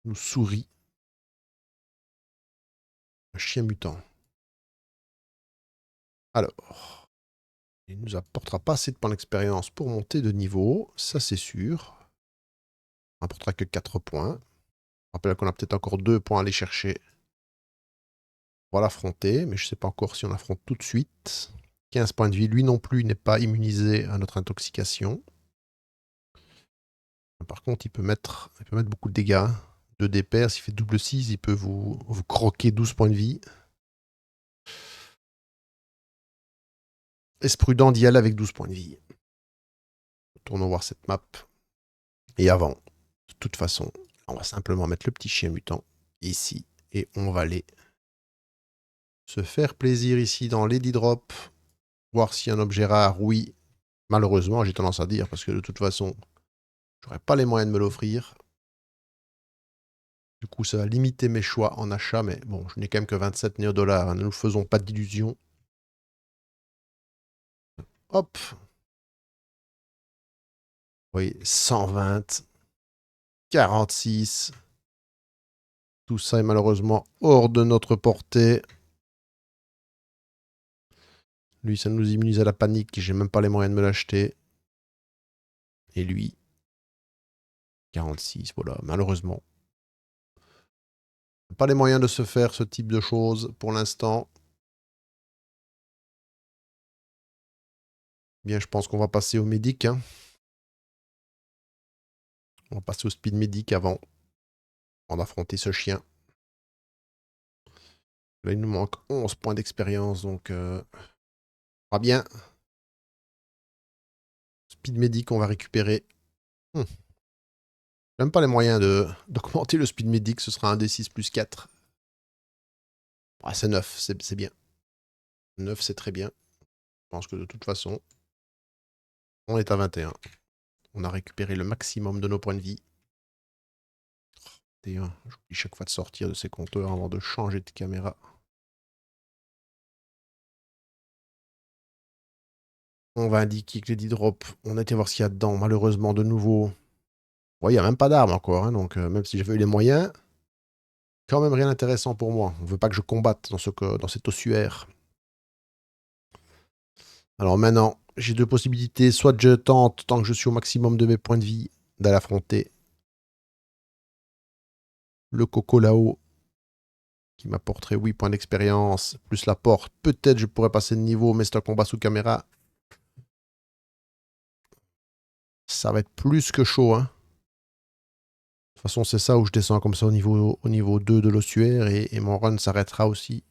nous sourit. Un chien mutant. Alors, il ne nous apportera pas assez de points d'expérience pour monter de niveau, ça c'est sûr. Il n'apportera que 4 points. Je rappelle qu'on a peut-être encore 2 points à aller chercher pour l'affronter, mais je ne sais pas encore si on l'affronte tout de suite. 15 points de vie, lui non plus n'est pas immunisé à notre intoxication. Par contre, il peut mettre beaucoup de dégâts. 2 dés pairs, s'il fait double 6, il peut vous croquer 12 points de vie. Est-ce prudent d'y aller avec 12 points de vie? Retournons voir cette map. Et avant, de toute façon, on va simplement mettre le petit chien mutant ici. Et on va aller se faire plaisir ici dans Lady Drop. Voir s'il y a un objet rare. Oui, malheureusement, j'ai tendance à dire, parce que de toute façon, j'aurais pas les moyens de me l'offrir. Du coup, ça va limiter mes choix en achat, mais bon, je n'ai quand même que 27 néo-dollars. Hein, ne nous faisons pas d'illusions. Hop. Oui, 120. 46. Tout ça est malheureusement hors de notre portée. Lui, ça nous immunise à la panique. J'ai même pas les moyens de me l'acheter. Et lui, 46. Voilà, malheureusement. Pas les moyens de se faire ce type de choses pour l'instant. Bien, je pense qu'on va passer au médic. Hein. On va passer au speed médic avant d'affronter ce chien. Là, il nous manque 11 points d'expérience, donc va bien. Speed médic, on va récupérer. Même pas les moyens d'augmenter le speed médic, ce sera un D6 plus 4. Ah, c'est 9, c'est bien. 9, c'est très bien. Je pense que de toute façon, on est à 21. On a récupéré le maximum de nos points de vie. 21. J'oublie chaque fois de sortir de ces compteurs avant de changer de caméra. On va indiquer que les 10 drops, on a été voir ce qu'il y a dedans. Malheureusement, de nouveau, il n'y a même pas d'armes encore. Hein, donc, même si j'avais eu les moyens, quand même rien d'intéressant pour moi. On ne veut pas que je combatte dans cet ossuaire. Alors maintenant, j'ai 2 possibilités. Soit je tente, tant que je suis au maximum de mes points de vie, d'aller affronter le coco là-haut, qui m'apporterait 8 points d'expérience, plus la porte. Peut-être je pourrais passer de niveau, mais c'est un combat sous caméra. Ça va être plus que chaud. Hein. De toute façon, c'est ça où je descends comme ça au niveau 2 de l'ossuaire et mon run s'arrêtera aussi.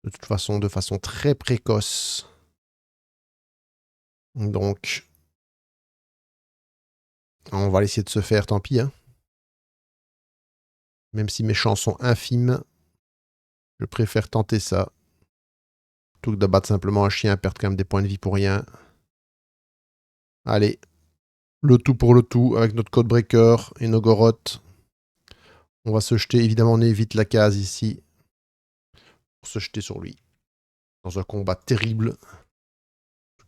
De toute façon, de façon très précoce. Donc, on va essayer de se faire, tant pis. Hein. Même si mes chances sont infimes, je préfère tenter ça. Plutôt que d'abattre simplement un chien, perdre quand même des points de vie pour rien. Allez, le tout pour le tout, avec notre code breaker et nos gorottes. On va se jeter, évidemment, on évite la case ici. Pour se jeter sur lui. Dans un combat terrible.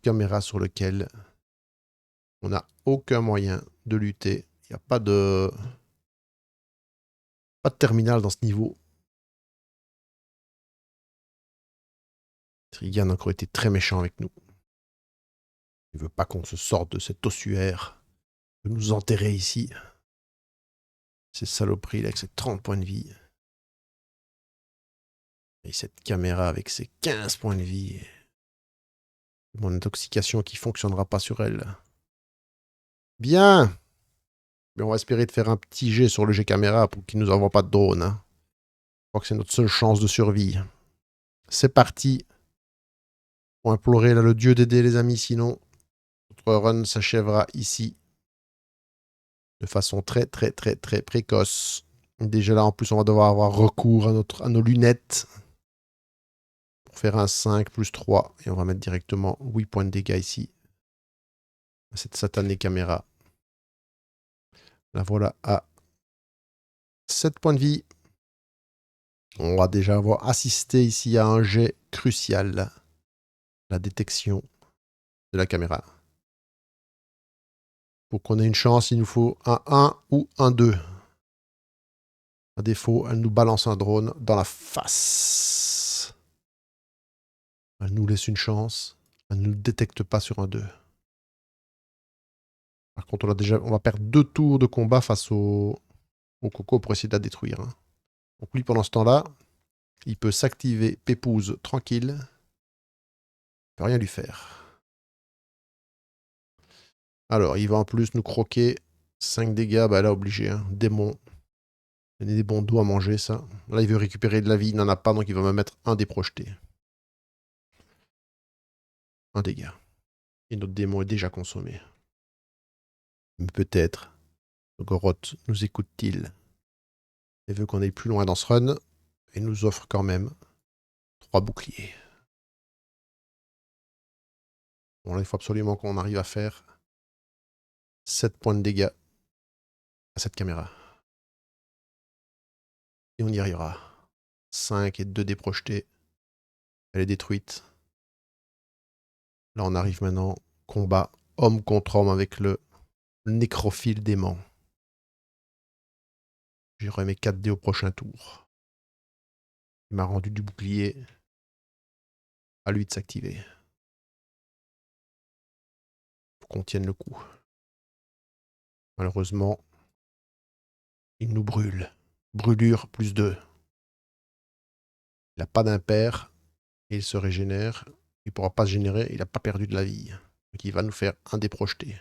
Caméra sur lequel on n'a aucun moyen de lutter. Il n'y a pas de terminal dans ce niveau. Trigan a encore été très méchant avec nous. Il veut pas qu'on se sorte de cet ossuaire. Il veut nous enterrer ici. Ces saloperies avec ses 30 points de vie. Et cette caméra avec ses 15 points de vie. Mon intoxication qui fonctionnera pas sur elle. Bien. Mais on va espérer de faire un petit jet sur le jet caméra pour qu'il nous envoie pas de drone. Hein. Je crois que c'est notre seule chance de survie. C'est parti. Pour implorer là, le dieu d'aider les amis, sinon notre run s'achèvera ici. De façon très très très très précoce. Déjà là, en plus, on va devoir avoir recours à nos lunettes. Pour faire un 5 plus 3. Et on va mettre directement 8 points de dégâts ici. Cette satanée caméra. La voilà à 7 points de vie. On va déjà avoir assisté ici à un jet crucial. La détection de la caméra. Pour qu'on ait une chance, il nous faut un 1 ou un 2. À défaut, elle nous balance un drone dans la face. Elle nous laisse une chance. Elle ne nous détecte pas sur un 2. Par contre, on va perdre 2 tours de combat face au Coco pour essayer de la détruire. Hein. Donc lui, pendant ce temps-là, il peut s'activer Pépouze tranquille. Il peut rien lui faire. Alors, il va en plus nous croquer 5 dégâts. Bah là, obligé. Hein. Démon. Il y a des bons dos à manger, ça. Là, il veut récupérer de la vie. Il n'en a pas, donc il va me mettre un dé projeté. Un dégât. Et notre démon est déjà consommé. Mais peut-être, Goroth nous écoute-t-il et veut qu'on aille plus loin dans ce run et nous offre quand même 3 boucliers. Bon, là, il faut absolument qu'on arrive à faire 7 points de dégâts à cette caméra. Et on y arrivera. 5 et 2 dés projetés. Elle est détruite. Là, on arrive maintenant. Combat homme contre homme avec le nécrophile démon. J'ai remis 4 dés au prochain tour. Il m'a rendu du bouclier. À lui de s'activer. Faut qu'on tienne le coup. Malheureusement, il nous brûle. Brûlure plus 2. Il n'a pas d'impair. Et il se régénère. Il ne pourra pas se générer. Il n'a pas perdu de la vie. Donc il va nous faire un dé projeté.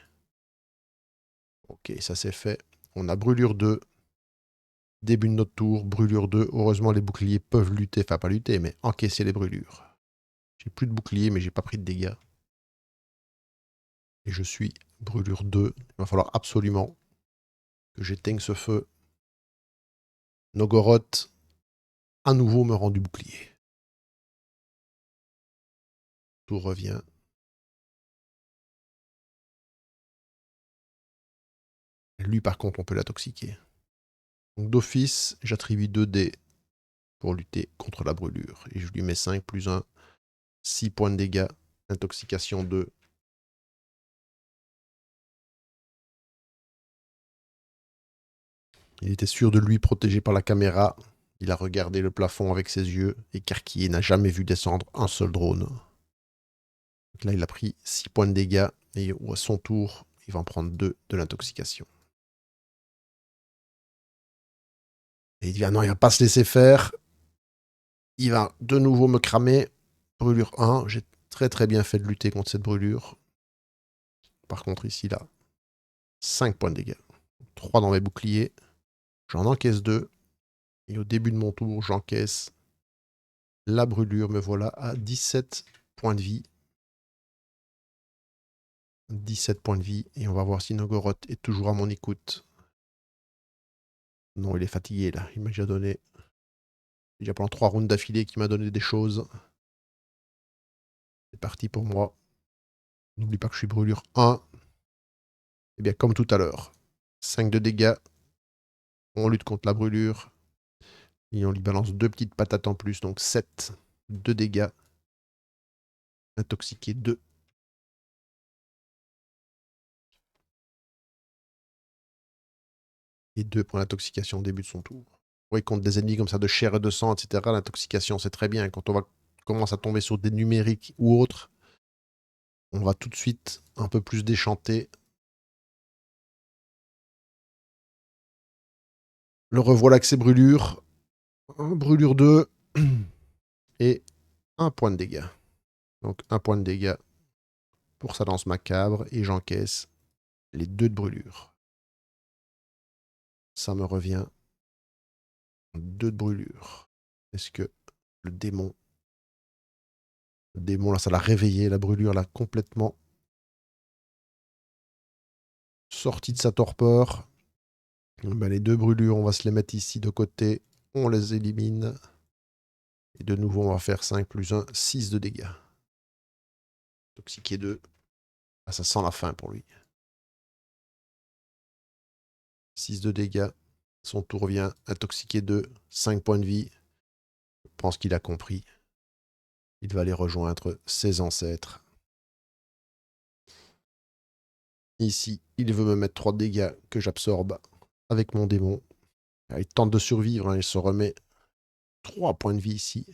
Ok, ça c'est fait. On a brûlure 2. Début de notre tour, brûlure 2. Heureusement, les boucliers peuvent lutter. Enfin, pas lutter, mais encaisser les brûlures. J'ai plus de bouclier, mais j'ai pas pris de dégâts. Et je suis brûlure 2. Il va falloir absolument que j'éteigne ce feu. Nogoroth, à nouveau, me rend du bouclier. Tout revient. Lui, par contre, on peut l'intoxiquer. Donc d'office, j'attribue 2 dés pour lutter contre la brûlure. Et je lui mets 5 plus 1. 6 points de dégâts. Intoxication 2. Il était sûr de lui, protégé par la caméra. Il a regardé le plafond avec ses yeux. Écarquillé, n'a jamais vu descendre un seul drone. Donc là, il a pris 6 points de dégâts. Et à son tour, il va en prendre 2 de l'intoxication. Et il dit, ah non, il va pas se laisser faire. Il va de nouveau me cramer. Brûlure 1. J'ai très très bien fait de lutter contre cette brûlure. Par contre, ici, là, 5 points de dégâts. 3 dans mes boucliers. J'en encaisse 2. Et au début de mon tour, j'encaisse la brûlure. Me voilà à 17 points de vie. 17 points de vie. Et on va voir si Nogoroth est toujours à mon écoute. Non, il est fatigué là. Il m'a déjà donné. Déjà pendant 3 rounds d'affilée qu'il m'a donné des choses. C'est parti pour moi. N'oublie pas que je suis brûlure 1. Et bien comme tout à l'heure. 5 de dégâts. On lutte contre la brûlure. Et on lui balance 2 petites patates en plus. Donc 7 de dégâts. Intoxiqué 2. Et 2 pour l'intoxication au début de son tour. Oui, contre des ennemis comme ça de chair et de sang, etc., l'intoxication, c'est très bien. Quand on commence à tomber sur des numériques ou autres, on va tout de suite un peu plus déchanter. Le revoilà avec ses brûlures. Brûlure 2. Et 1 point de dégâts. Donc 1 point de dégâts pour sa danse macabre. Et j'encaisse les 2 de brûlure. Ça me revient 2 de brûlure. Est-ce que le démon... Le démon, là, ça l'a réveillé. La brûlure l'a complètement sorti de sa torpeur. Ben, les 2 brûlures, on va se les mettre ici de côté. On les élimine. Et de nouveau, on va faire 5 plus 1, 6 de dégâts. Toxiqué 2. Ah, ça sent la fin pour lui. 6 de dégâts. Son tour revient. Intoxiqué 2. 5 points de vie. Je pense qu'il a compris. Il va aller rejoindre ses ancêtres. Ici, il veut me mettre 3 dégâts que j'absorbe avec mon démon. Il tente de survivre, hein, il se remet 3 points de vie ici.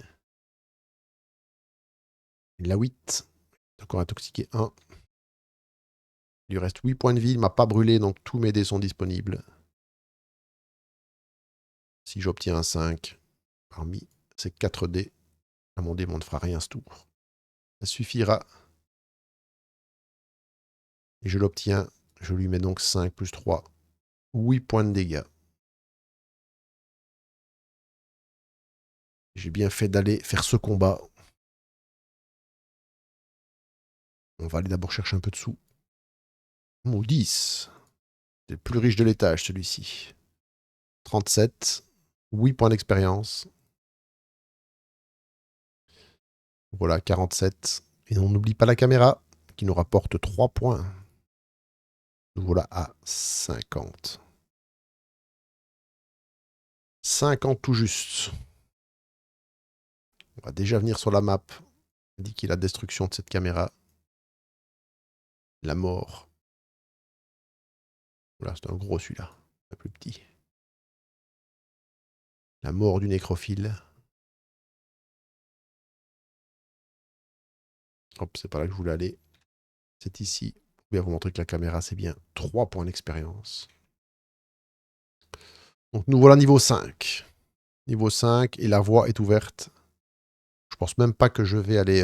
Il a 8. Encore intoxiqué 1. Il lui reste 8 points de vie. Il ne m'a pas brûlé, donc tous mes dés sont disponibles. Si j'obtiens un 5 parmi ces 4 dés, mon démon ne fera rien ce tour. Ça suffira. Et je l'obtiens. Je lui mets donc 5 plus 3. 8 points de dégâts. J'ai bien fait d'aller faire ce combat. On va aller d'abord chercher un peu de sous. Oh, 10. C'est le plus riche de l'étage, celui-ci. 37. 8 points d'expérience. Voilà, 47. Et on n'oublie pas la caméra, qui nous rapporte 3 points. Nous voilà à 50. 50 tout juste. On va déjà venir sur la map. Indiquer la destruction de cette caméra. La mort. Voilà, c'est un gros celui-là. Un plus petit. La mort du nécrophile. Hop, c'est pas là que je voulais aller. C'est ici. Je vais vous montrer que la caméra, c'est bien 3 points d'expérience. Donc nous voilà niveau 5. Niveau 5, et la voie est ouverte. Je pense même pas que je vais aller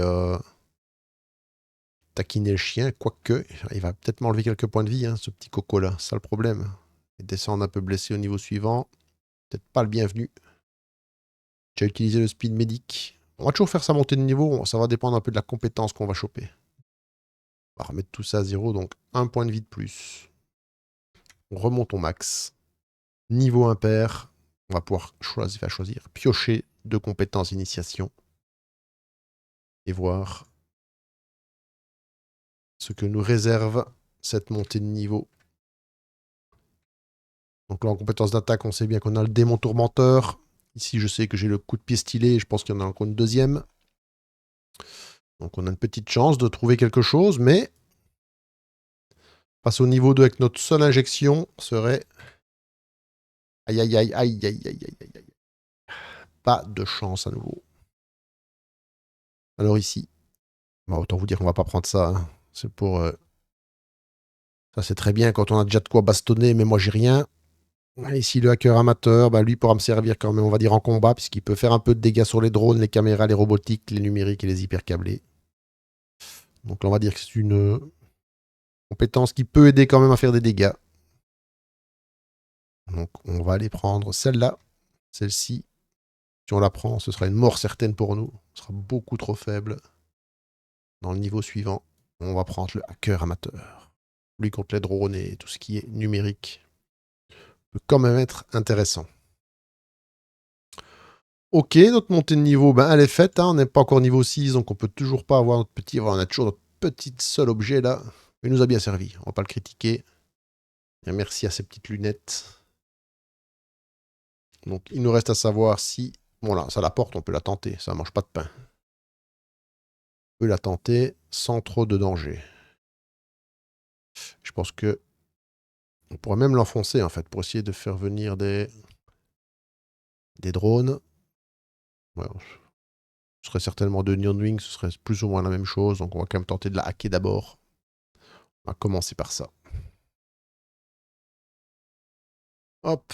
taquiner le chien, quoique il va peut-être m'enlever quelques points de vie, hein, ce petit coco-là. C'est ça le problème. Et descendre un peu blessé au niveau suivant. Peut-être pas le bienvenu. J'ai utilisé le speed medic. On va toujours faire sa montée de niveau. Ça va dépendre un peu de la compétence qu'on va choper. On va remettre tout ça à 0, donc 1 point de vie de plus. On remonte au max. Niveau impair. On va pouvoir choisir, piocher 2 compétences initiation. Et voir ce que nous réserve cette montée de niveau. Donc là, en compétence d'attaque, on sait bien qu'on a le démon tourmenteur. Ici, je sais que j'ai le coup de pied stylé. Je pense qu'il y en a encore une deuxième. Donc on a une petite chance de trouver quelque chose, mais passer au niveau 2 avec notre seule injection serait... Aïe, aïe, aïe, aïe, aïe, aïe, aïe, aïe. Pas de chance à nouveau. Alors ici, bah, autant vous dire qu'on va pas prendre ça. Hein. C'est pour... Ça, c'est très bien quand on a déjà de quoi bastonner, mais moi, j'ai rien. Ici, le hacker amateur, bah, lui pourra me servir quand même, on va dire, en combat, puisqu'il peut faire un peu de dégâts sur les drones, les caméras, les robotiques, les numériques et les hypercablés. Donc là, on va dire que c'est une compétence qui peut aider quand même à faire des dégâts. Donc on va aller prendre celle-là, celle-ci. Si on la prend, ce sera une mort certaine pour nous. Ce sera beaucoup trop faible. Dans le niveau suivant, on va prendre le hacker amateur. Lui contre les drones et tout ce qui est numérique peut quand même être intéressant. Ok, notre montée de niveau, ben, elle est faite. Hein. On n'est pas encore niveau 6, donc on peut toujours pas avoir notre petit... On a toujours notre petit seul objet là. Mais il nous a bien servi. On va pas le critiquer. Et merci à ces petites lunettes. Donc il nous reste à savoir si... Bon là, ça la porte, on peut la tenter. Ça mange pas de pain. On peut la tenter sans trop de danger. Je pense que... On pourrait même l'enfoncer en fait, pour essayer de faire venir des drones. Ouais, ce serait certainement de Neonwing, ce serait plus ou moins la même chose. Donc on va quand même tenter de la hacker d'abord. On va commencer par ça. Hop.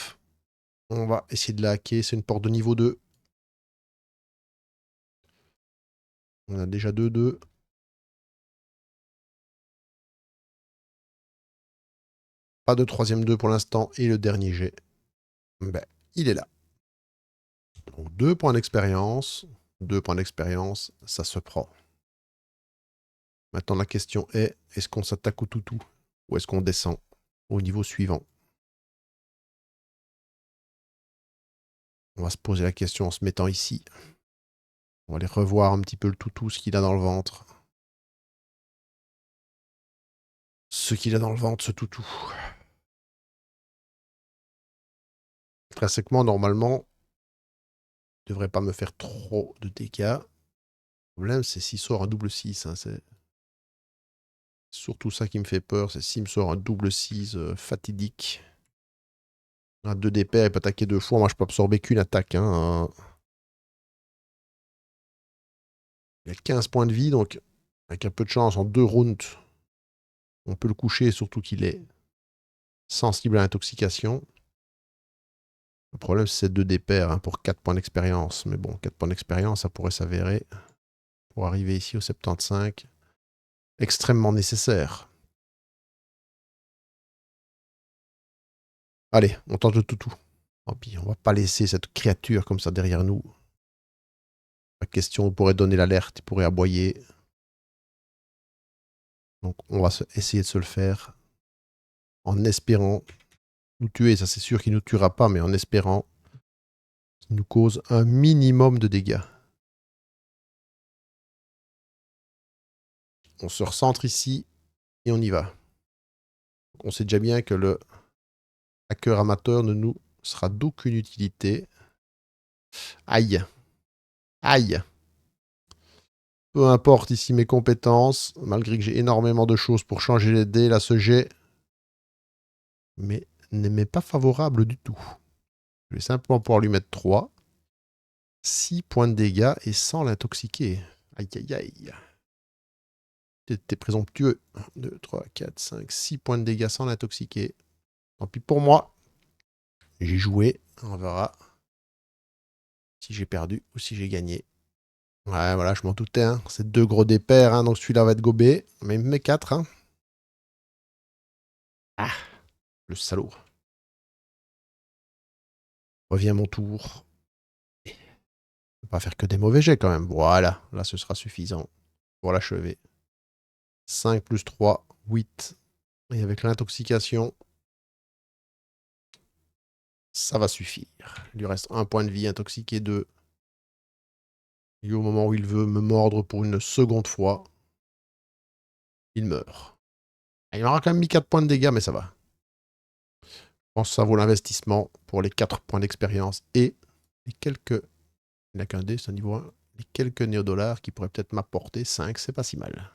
On va essayer de la hacker. C'est une porte de niveau 2. On a déjà 2-2. Pas de troisième 2 pour l'instant. Et le dernier jet, ben, il est là. Donc 2 points d'expérience. 2 points d'expérience, ça se prend. Maintenant, la question est, est-ce qu'on s'attaque au toutou ou est-ce qu'on descend au niveau suivant? On va se poser la question en se mettant ici. On va aller revoir un petit peu le toutou, ce qu'il a dans le ventre. Ce qu'il a dans le ventre, ce toutou. Intrinsèquement, normalement, il ne devrait pas me faire trop de dégâts. Le problème, c'est s'il sort un double 6. Hein, c'est surtout ça qui me fait peur, c'est s'il me sort un double 6 fatidique. À 2 des paires, il peut attaquer 2 fois. Moi, je peux absorber qu'une attaque. Hein. Il a 15 points de vie, donc avec un peu de chance, en 2 rounds, on peut le coucher, surtout qu'il est sensible à l'intoxication. Le problème, c'est 2 des paires hein, pour 4 points d'expérience. Mais bon, 4 points d'expérience, ça pourrait s'avérer, pour arriver ici au 75, extrêmement nécessaire. Allez, on tente le toutou. Tant pis, on va pas laisser cette créature comme ça derrière nous. La question, on pourrait donner l'alerte, il pourrait aboyer. Donc on va essayer de se le faire en espérant nous tuer. Ça c'est sûr qu'il ne nous tuera pas, mais en espérant qu'il nous cause un minimum de dégâts. On se recentre ici et on y va. On sait déjà bien que le hacker amateur ne nous sera d'aucune utilité. Aïe. Aïe. Peu importe ici mes compétences, malgré que j'ai énormément de choses pour changer les dés, là ce jet, mais n'est pas favorable du tout. Je vais simplement pouvoir lui mettre 3. 6 points de dégâts et sans l'intoxiquer. Aïe aïe aïe. T'es présomptueux. 1, 2, 3, 4, 5, 6 points de dégâts sans l'intoxiquer. Tant pis pour moi. J'ai joué. On verra si j'ai perdu ou si j'ai gagné. Ouais, voilà, je m'en doutais. Hein. C'est 2 gros dés pairs, hein, donc celui-là va être gobé. Mais mes 4. Hein. Ah, le salaud. Revient mon tour. Je ne vais pas faire que des mauvais jets quand même. Voilà, là ce sera suffisant pour l'achever. 5 plus 3, 8. Et avec l'intoxication, ça va suffire. Il lui reste 1 point de vie, intoxiqué 2. Et au moment où il veut me mordre pour une seconde fois, il meurt. Il m'aura quand même mis 4 points de dégâts, mais ça va. Je pense que ça vaut l'investissement pour les 4 points d'expérience et les quelques... Il n'a qu'un dé, c'est un niveau 1. Les quelques néodollars qui pourraient peut-être m'apporter 5, c'est pas si mal.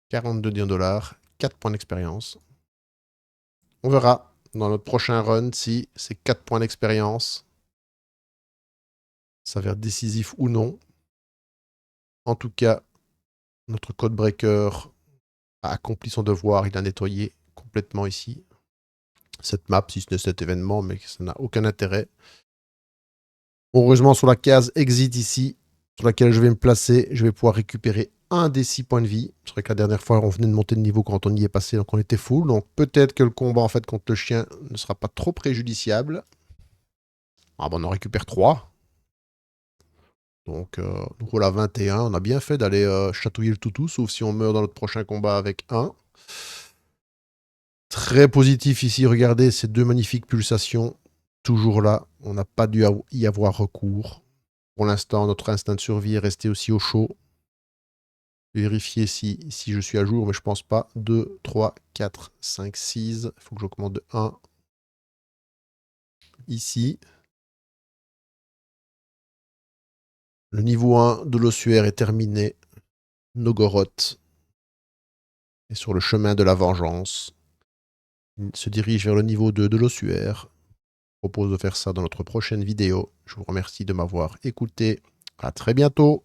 42 néodollars, 4 points d'expérience. On verra dans notre prochain run si ces 4 points d'expérience s'avèrent décisifs ou non. En tout cas, notre codebreaker a accompli son devoir. Il a nettoyé complètement ici cette map, si ce n'est cet événement, mais ça n'a aucun intérêt. Heureusement, sur la case exit ici, sur laquelle je vais me placer, je vais pouvoir récupérer un des 6 points de vie. C'est vrai que la dernière fois, on venait de monter de niveau quand on y est passé, donc on était full. Donc peut-être que le combat en fait contre le chien ne sera pas trop préjudiciable. Ah ben on en récupère 3. Donc voilà, 21. On a bien fait d'aller chatouiller le toutou, sauf si on meurt dans notre prochain combat avec 1. Très positif ici, regardez ces 2 magnifiques pulsations. Toujours là, on n'a pas dû y avoir recours. Pour l'instant, notre instinct de survie est resté aussi au chaud. Vérifier si je suis à jour, mais je pense pas. 2, 3, 4, 5, 6. Il faut que j'augmente de 1. Ici. Le niveau 1 de l'ossuaire est terminé. Nogoroth est sur le chemin de la vengeance. Il se dirige vers le niveau 2 de l'ossuaire. Je propose de faire ça dans notre prochaine vidéo. Je vous remercie de m'avoir écouté. À très bientôt.